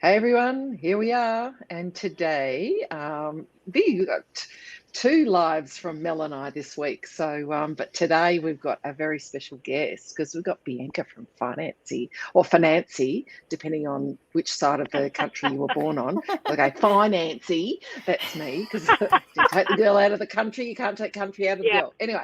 Hey everyone, here we are. And today, we got two lives from Mel and I this week. But today we've got a very special guest because we've got Bianca from Financy, depending on which side of the country you were born on. Okay, Financy, that's me because you take the girl out of the country, you can't take country out of the Yeah, girl. Anyway,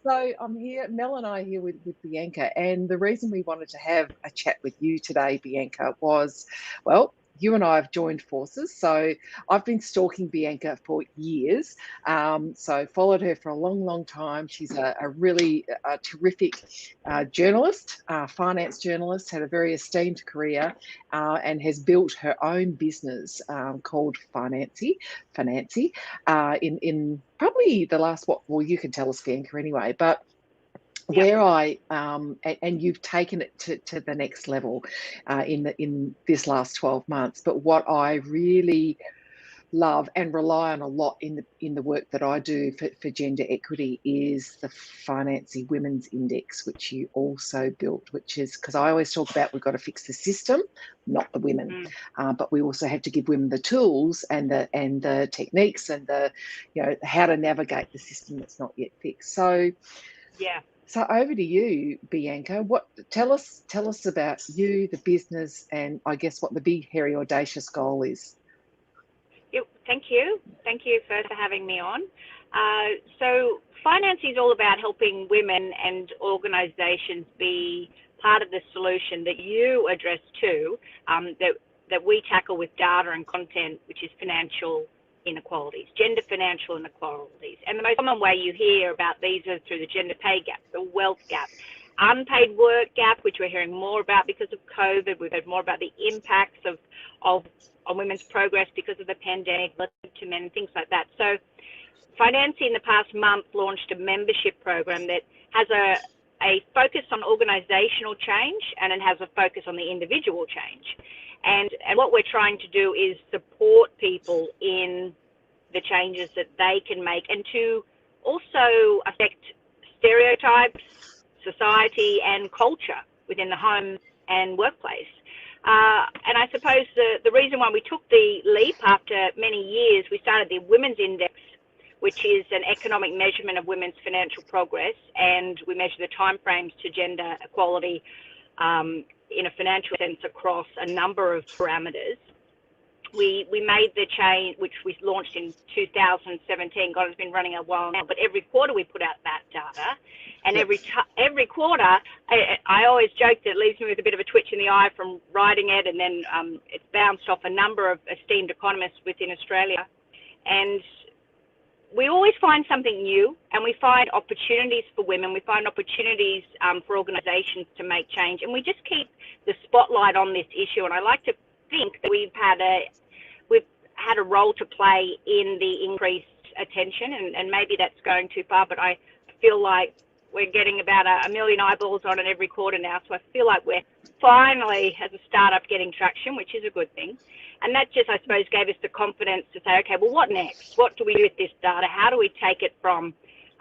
so I'm here, Mel and I are here with Bianca. And the reason we wanted to have a chat with you today, Bianca, was, well, you and I have joined forces. So I've been stalking Bianca for years. So followed her for a long, long time. She's a really terrific journalist, finance journalist, had a very esteemed career, and has built her own business called Financy, in probably the last, well, you can tell us, Bianca, anyway, but yeah, where and you've taken it to the next level in this last 12 months. But what I really love and rely on a lot in the work that I do for gender equity is the Financing Women's Index, which you also built, which is because I always talk about we've got to fix the system, not the women, mm, but we also have to give women the tools and the techniques and the how to navigate the system that's not yet fixed. yeah. So over to you, Bianca. Tell us about you, the business, and I guess what the big, hairy, audacious goal is. Thank you. Thank you for having me on. So, finance is all about helping women and organisations be part of the solution that you address too, that we tackle with data and content, which is financial inequalities, gender financial inequalities. And the most common way you hear about these are through the gender pay gap, the wealth gap, unpaid work gap, which we're hearing more about because of COVID. We've heard more about the impacts of on women's progress because of the pandemic, to men, things like that. So Financy in the past month launched a membership program that has a focus on organizational change, and it has a focus on the individual change. And what we're trying to do is support people in the changes that they can make, and to also affect stereotypes, society, and culture within the home and workplace. And I suppose the reason why we took the leap after many years, we started the Women's Index, which is an economic measurement of women's financial progress, and we measure the timeframes to gender equality in a financial sense across a number of parameters. We made the change, which we launched in 2017. God, it's been running a while now, but every quarter we put out that data, and Yep. every quarter, I always joke that it leaves me with a bit of a twitch in the eye from writing it, and then it's bounced off a number of esteemed economists within Australia, and we always find something new, and we find opportunities for women. We find opportunities for organisations to make change, and we just keep the spotlight on this issue. And I like to think that we've had a role to play in the increased attention, and maybe that's going too far, but I feel like we're getting about a million eyeballs on it every quarter now, so I feel like we're finally, as a startup, getting traction, which is a good thing. And that just, I suppose, gave us the confidence to say, okay, well, what next? What do we do with this data? How do we take it from,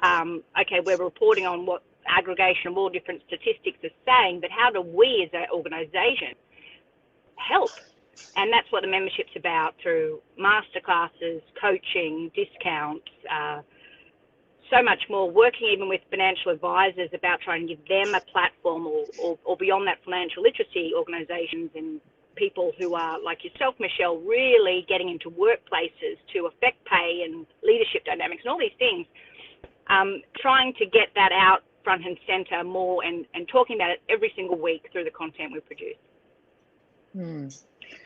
okay, we're reporting on what aggregation of all different statistics are saying, but how do we as an organisation help? And that's what the membership's about, through masterclasses, coaching, discounts, so much more, working even with financial advisors about trying to give them a platform, or beyond that, financial literacy organisations and people who are like yourself, Michelle, really getting into workplaces to affect pay and leadership dynamics and all these things, trying to get that out front and centre more, and talking about it every single week through the content we produce. Hmm.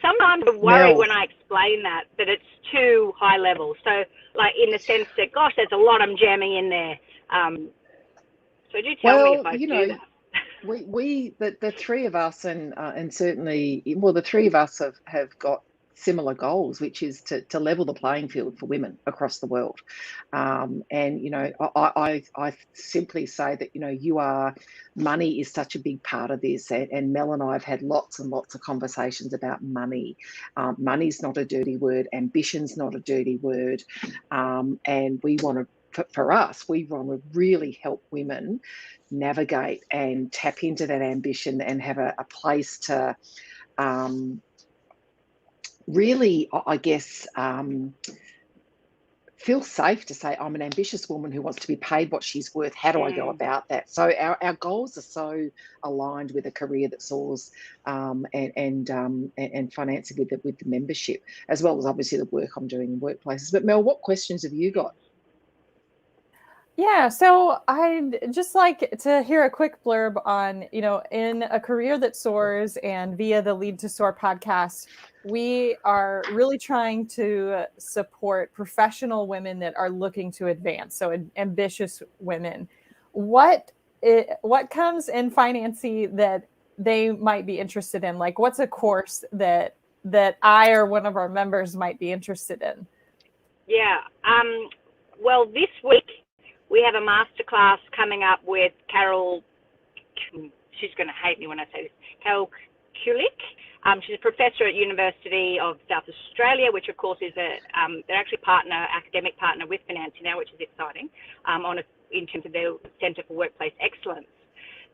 Sometimes I worry Mel. when I explain that it's too high level. So, like, in the sense that, gosh, there's a lot I'm jamming in there. So do tell me if Well, I do that. the three of us, and certainly, well, the three of us have got similar goals, which is to level the playing field for women across the world. And I simply say that money is such a big part of this, and Mel and I have had lots and lots of conversations about money. Money's not a dirty word, ambition's not a dirty word, and we want to. For us, we want to really help women navigate and tap into that ambition and have a place to really, I guess, feel safe to say, I'm an ambitious woman who wants to be paid what she's worth. How do I go about that? So our goals are so aligned with a career that soars, and financing with the membership, as well as obviously the work I'm doing in workplaces. But Mel, what questions have you got? Yeah, so I'd just like to hear a quick blurb on, in a career that soars and via the Lead to Soar podcast, we are really trying to support professional women that are looking to advance, so ambitious women. What comes in Financy that they might be interested in? Like, what's a course that I or one of our members might be interested in? Yeah. Well, this week we have a masterclass coming up with Carol. She's going to hate me when I say this. Carol Kulik. She's a professor at University of South Australia, which of course is they're actually academic partner with Financy now, which is exciting, in terms of their Centre for Workplace Excellence.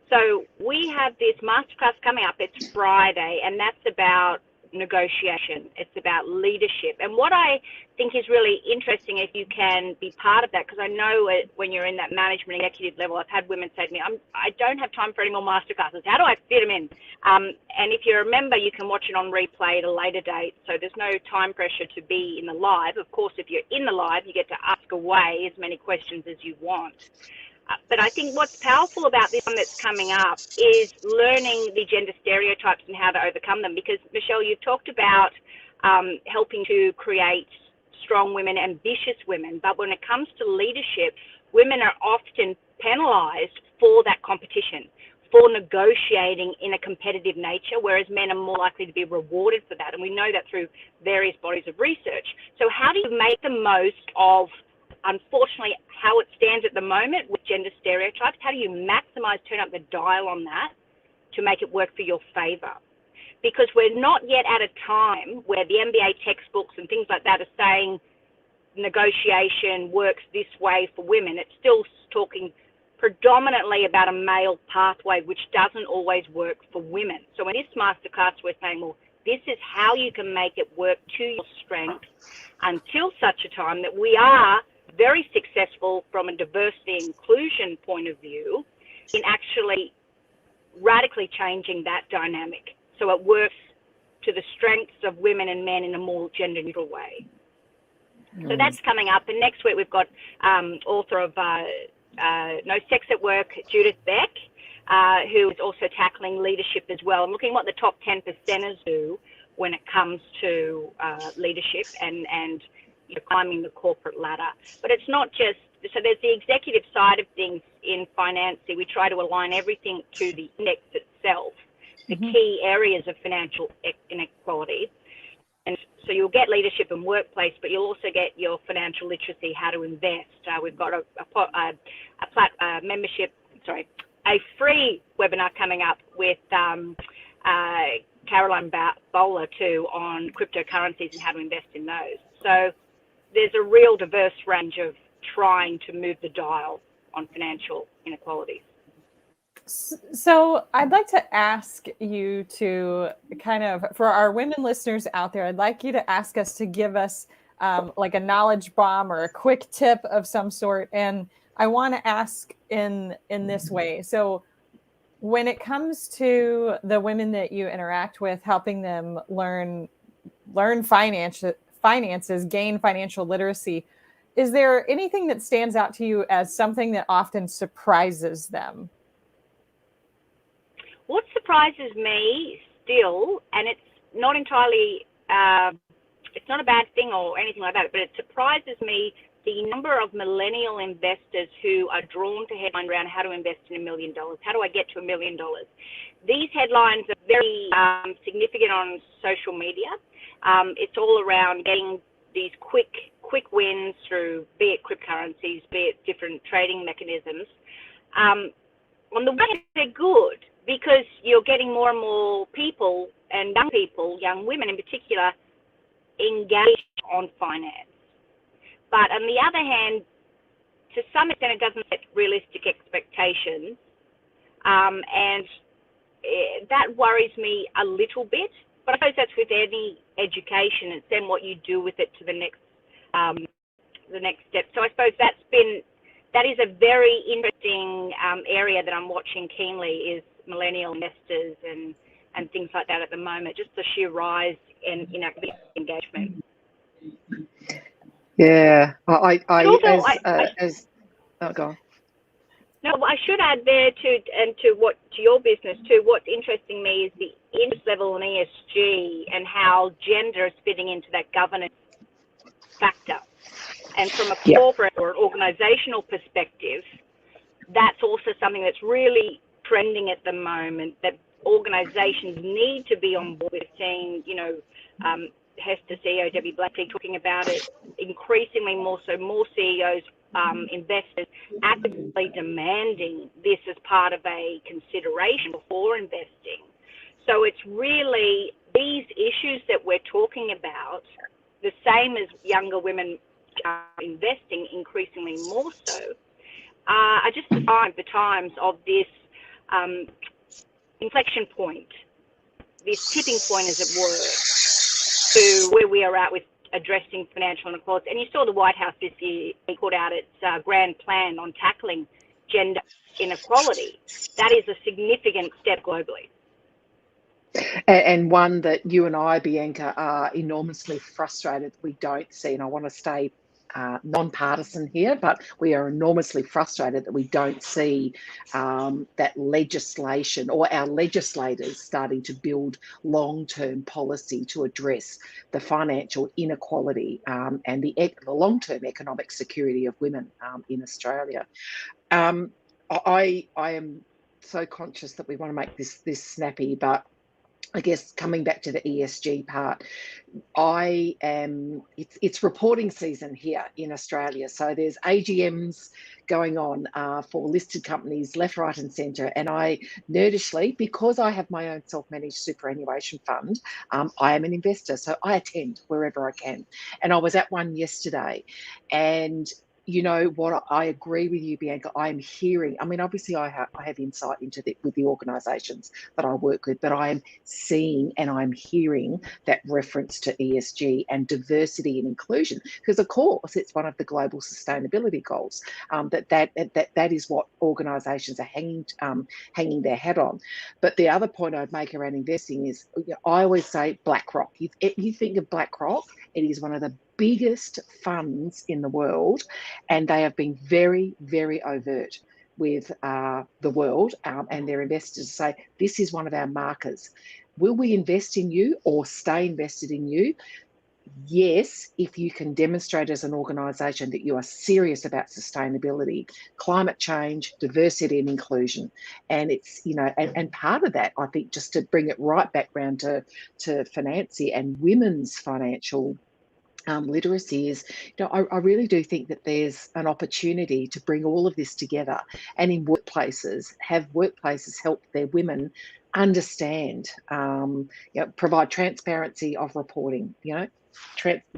So we have this masterclass coming up. It's Friday, and that's about negotiation. It's about leadership. And what I think is really interesting, if you can be part of that, because I know when you're in that management executive level, I've had women say to me, I don't have time for any more masterclasses. How do I fit them in? And if you're a member, you can watch it on replay at a later date. So there's no time pressure to be in the live. Of course, if you're in the live, you get to ask away as many questions as you want. But I think what's powerful about this one that's coming up is learning the gender stereotypes and how to overcome them. Because, Michelle, you've talked about helping to create strong women, ambitious women. But when it comes to leadership, women are often penalised for that competition, for negotiating in a competitive nature, whereas men are more likely to be rewarded for that. And we know that through various bodies of research. So how do you make the most of, unfortunately, how it stands at the moment with gender stereotypes? How do you maximize, turn up the dial on that to make it work for your favor? Because we're not yet at a time where the MBA textbooks and things like that are saying negotiation works this way for women. It's still talking predominantly about a male pathway, which doesn't always work for women. So in this masterclass, we're saying, well, this is how you can make it work to your strength until such a time that we are very successful from a diversity and inclusion point of view in actually radically changing that dynamic so it works to the strengths of women and men in a more gender neutral way. So that's coming up. And next week we've got author of No Sex at Work, Judith Beck, who is also tackling leadership as well and looking at what the top 10%ers do when it comes to leadership and climbing the corporate ladder. But it's not just, so there's the executive side of things in Financy. We try to align everything to the index itself, the key areas of financial inequality. And so you'll get leadership and workplace, but you'll also get your financial literacy, how to invest. We've got a free webinar coming up with Caroline Bowler too on cryptocurrencies and how to invest in those. So there's a real diverse range of trying to move the dial on financial inequalities. So I'd like to ask you to kind of, for our women listeners out there, I'd like you to ask us to give us like a knowledge bomb or a quick tip of some sort. And I want to ask in this way. So when it comes to the women that you interact with, helping them learn finances, gain financial literacy, is there anything that stands out to you as something that often surprises them? What surprises me still, and it's not entirely, it's not a bad thing or anything like that, but it surprises me the number of millennial investors who are drawn to headlines around how to invest in $1 million. How do I get to $1 million? These headlines are very significant on social media. It's all around getting these quick wins through, be it cryptocurrencies, be it different trading mechanisms. On the one hand, they're good because you're getting more and more people and young women in particular, engaged on finance. But on the other hand, to some extent, it doesn't set realistic expectations. And that worries me a little bit. But But I suppose that's with any education. It's then what you do with it to the next step. So I suppose that is a very interesting area that I'm watching keenly, is millennial investors and things like that at the moment, just the sheer rise in activity engagement. Yeah, Oh, go on. No, I should add there to your business too. What's interesting me is the interest level in ESG and how gender is fitting into that governance factor. And from a corporate or organizational perspective, that's also something that's really trending at the moment, that organizations need to be on board with. Seeing, Hester CEO Debbie Blackley talking about it increasingly more so, more CEOs, investors actively demanding this as part of a consideration before investing. So it's really these issues that we're talking about, the same as younger women investing increasingly more so, are just the times of this inflection point, this tipping point, as it were, to where we are at with addressing financial inequality. And you saw the White House this year put out its grand plan on tackling gender inequality. That is a significant step globally. And one that you and I, Bianca, are enormously frustrated we don't see. And I want to stay non-partisan here, but we are enormously frustrated that we don't see that legislation or our legislators starting to build long-term policy to address the financial inequality and the long-term economic security of women in Australia. I am so conscious that we want to make this snappy, but I guess coming back to the ESG part, it's reporting season here in Australia. So there's AGMs going on for listed companies left, right and centre. And I nerdishly, because I have my own self-managed superannuation fund, I am an investor. So I attend wherever I can. And I was at one yesterday, and you know what, I agree with you, Bianca. I'm hearing, I mean, obviously I have insight into with the organisations that I work with, but I am seeing and I'm hearing that reference to ESG and diversity and inclusion, because of course it's one of the global sustainability goals, that is what organisations are hanging their hat on. But the other point I'd make around investing is, I always say BlackRock. You think of BlackRock, it is one of the biggest funds in the world, and they have been very, very overt with the world and their investors to say, this is one of our markers. Will we invest in you or stay invested in you? Yes, if you can demonstrate as an organisation that you are serious about sustainability, climate change, diversity and inclusion. And it's, and part of that, I think, just to bring it right back round to Financy and women's financial literacy is, I really do think that there's an opportunity to bring all of this together, and in workplaces, have workplaces help their women understand, provide transparency of reporting,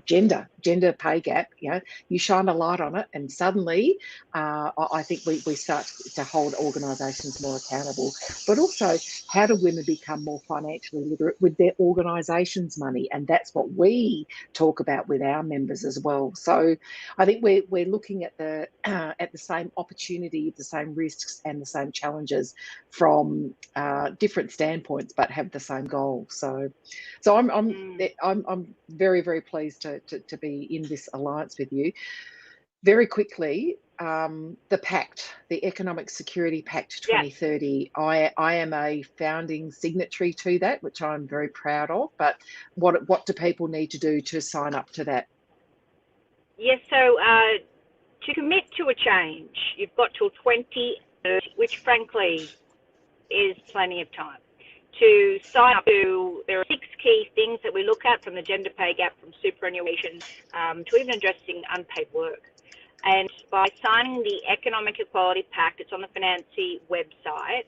gender pay gap, you shine a light on it, and suddenly I think we start to hold organisations more accountable. But also, how do women become more financially literate with their organisations' money? And that's what we talk about with our members as well. So I think we're looking at the same opportunity, the same risks and the same challenges from different standpoints, but have the same goal. So I'm very, very pleased to be in this alliance with you. Very quickly, the Pact, the Economic Security Pact 2030, I am a founding signatory to that, which I'm very proud of. But what do people need to do to sign up to that? Yes, so to commit to a change, you've got till 2030, which frankly is plenty of time. To sign up to, there are 6 key things that we look at, from the gender pay gap, from superannuation, to even addressing unpaid work. And by signing the Economic Equality Pact, it's on the Financy website,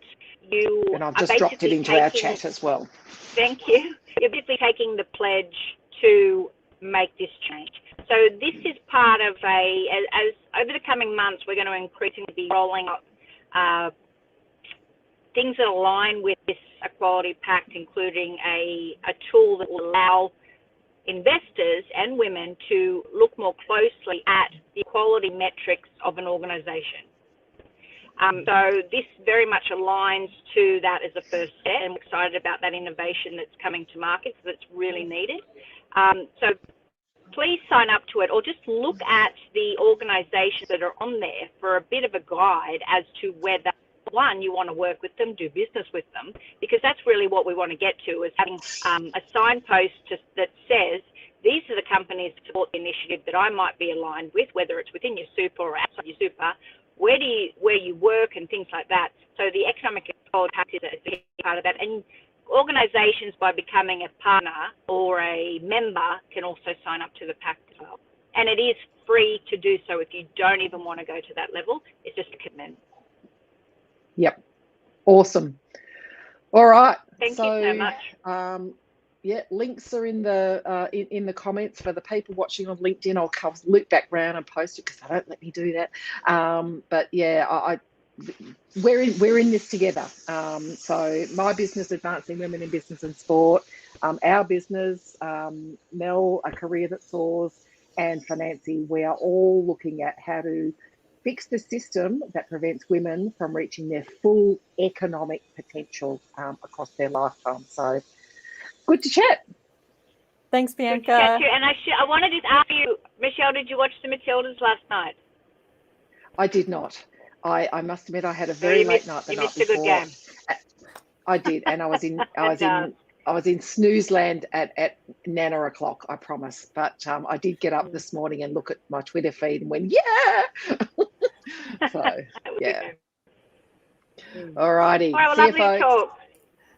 and I've just dropped it into our chat as well. Thank you. You're basically taking the pledge to make this change. So this is part of as over the coming months, we're going to increasingly be rolling up things that align with this Equality Pact, including a tool that will allow investors and women to look more closely at the equality metrics of an organisation. So this very much aligns to that as a first step, and we're excited about that innovation that's coming to market, so that's really needed. So please sign up to it, or just look at the organisations that are on there for a bit of a guide as to whether, one, you want to work with them, do business with them, because that's really what we want to get to, is having a signpost that says, these are the companies that support the initiative that I might be aligned with, whether it's within your super or outside your super, where you work and things like that. So the Economic Equality Pact is a big part of that. And organisations, by becoming a partner or a member, can also sign up to the pact as well. And it is free to do so if you don't even want to go to that level. It's just a commitment. Yep. Awesome. All right. Thank you so much. Yeah, links are in the comments for the people watching on LinkedIn. I'll loop back round and post it because they don't let me do that. But yeah, we're in this together. So my business, Advancing Women in Business and Sport, our business, Mel, A Career That Soars, and Financy, we are all looking at how to fix the system that prevents women from reaching their full economic potential across their lifetime. So good to chat. Thanks, Bianca. Good to chat to you. And I wanted to ask you, Michelle, did you watch the Matildas last night? I did not. I must admit I had a very late night the night before. You missed a good game. I did, and I was in snooze land at Nana o'clock, I promise. But I did get up this morning and look at my Twitter feed and went, yeah. So yeah. All righty. All right, well, lovely to talk.